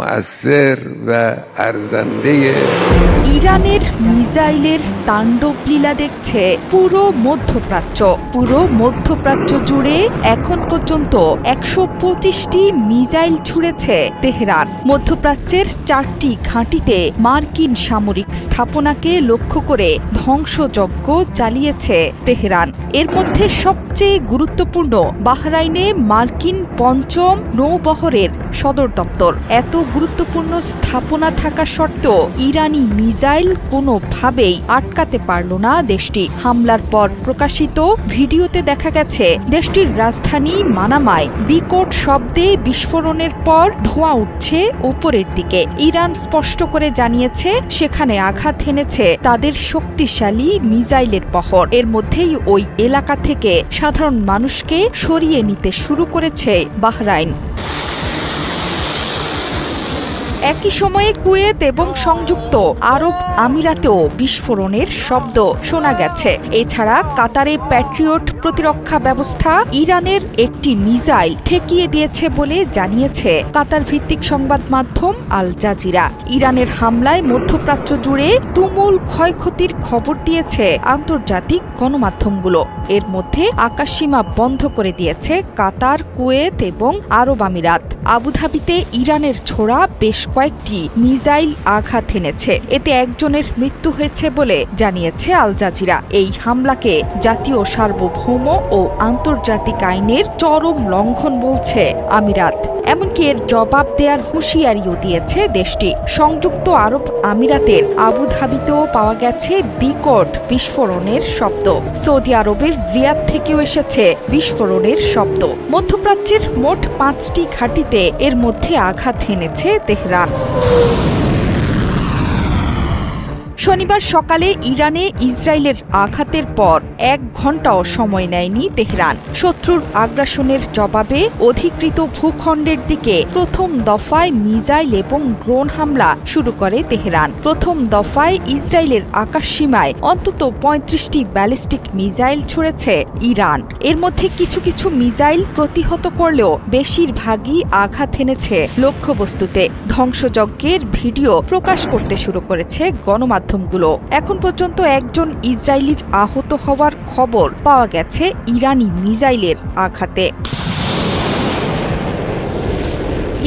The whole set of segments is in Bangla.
مؤثر و ارزنده ইরানের মিসাইলের তাণ্ডব লীলা দেখছে পুরো মধ্যপ্রাচ্য জুড়ে এখন পর্যন্ত ১২৫টি মিসাইল ছুড়েছে তেহরান। মধ্যপ্রাচ্যের ৪টি ঘাঁটিতে মার্কিন সামরিক স্থাপনাকে লক্ষ্য করে ধ্বংসযজ্ঞ চালিয়েছে তেহরান। এর মধ্যে সবচেয়ে গুরুত্বপূর্ণ বাহরাইনে মার্কিন ৫ম নৌবহরের সদর দপ্তর। এত গুরুত্বপূর্ণ স্থাপনা থাকা সত্ত্বেও ইরানি মিসাইল কোনোভাবেই আটকাতে পারল না দেশটি। হামলার পর প্রকাশিত ভিডিওতে দেখা গেছে দেশটির রাজধানী মানামায় বিকট শব্দে বিস্ফোরণের পর ধোঁয়া উঠছে উপরের দিকে। ইরান স্পষ্ট করে জানিয়েছে সেখানে আঘাত হেনেছে তাদের শক্তিশালী মিসাইলের বহর। এর মধ্যেই ওই এলাকা থেকে সাধারণ মানুষকে সরিয়ে নিতে শুরু করেছে বাহরাইন। একই সময়ে কুয়েত এবং সংযুক্ত আরব আমিরাতেও বিস্ফোরণের শব্দ শোনা গেছে। এছাড়া কাতারে প্যাট্রিয়ট প্রতিরক্ষা ব্যবস্থা ইরানের একটি মিসাইল ঠেকিয়ে দিয়েছে বলে জানিয়েছে কাতার ভিত্তিক সংবাদ মাধ্যম আল জাজিরা। ইরানের হামলায় মধ্যপ্রাচ্য জুড়ে তুমুল ক্ষয়ক্ষতির খবর দিয়েছে আন্তর্জাতিক গণমাধ্যমগুলো। এর মধ্যে আকাশসীমা বন্ধ করে দিয়েছে কাতার, কুয়েত এবং আরব আমিরাত। আবুধাবিতে ইরানের ছোড়া বেশ কয়েকটি মিসাইল আঘাত হেনেছে। এতে একজনের মৃত্যু হয়েছে বলে জানিয়েছে আল জাজিরা। এই হামলাকে জাতীয় সার্বভৌম ও আন্তর্জাতিক আইনের চরম লঙ্ঘন বলছে আমিরাত। এমনকি এর জবাব দেওয়ার হুঁশিয়ারিও দিয়েছে দেশটি। সংযুক্ত আরব আমিরাতের আবুধাবিতেও পাওয়া গেছে বিকট বিস্ফোরণের শব্দ। সৌদি আরবের রিয়াদ থেকেও এসেছে বিস্ফোরণের শব্দ। মধ্যপ্রাচ্যের মোট 5টি ঘাঁটিতে এর মধ্যে আঘাত হেনেছে তেহরান। শনিবার সকালে ইরানে ইসরায়েলের আঘাতের পর 1 ঘণ্টাও সময় নেয়নি তেহরান। শত্রুর আগ্রাসনের জবাবে অধিকৃত ভূখণ্ডের দিকে প্রথম দফায় মিসাইল এবং ড্রোন হামলা শুরু করে তেহরান। প্রথম দফায় ইসরায়েলের আকাশসীমায় অন্তত 35টি ব্যালিস্টিক মিসাইল ছুড়েছে ইরান। এর মধ্যে কিছু কিছু মিসাইল প্রতিহত করলেও বেশিরভাগই আঘাত হেনেছে লক্ষ্যবস্তুতে। ধ্বংসযজ্ঞের ভিডিও প্রকাশ করতে শুরু করেছে গণমাধ্যম। এখন পর্যন্ত একজন ইসরায়েলির আহত হওয়ার খবর পাওয়া গেছে ইরানি মিসাইলের আঘাতে।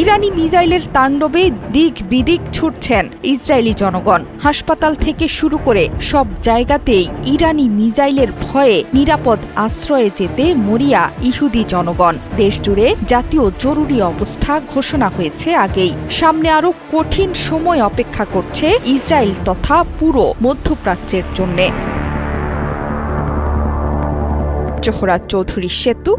ইরানি মিসাইলের তাণ্ডবে দিক বিদিক ছুটছেন ইসরায়েলি জনগণ। হাসপাতাল থেকে শুরু করে সব জায়গাতেই ইরানি মিসাইলের ভয়ে নিরাপদ আশ্রয়ে যেতে মরিয়া ইহুদি জনগণ। দেশজুড়ে জাতীয় জরুরি অবস্থা ঘোষণা হয়েছে আগেই। সামনে আরও কঠিন সময় অপেক্ষা করছে ইসরায়েল তথা পুরো মধ্যপ্রাচ্যের জন্যে। জোহরা চৌধুরী সেতু,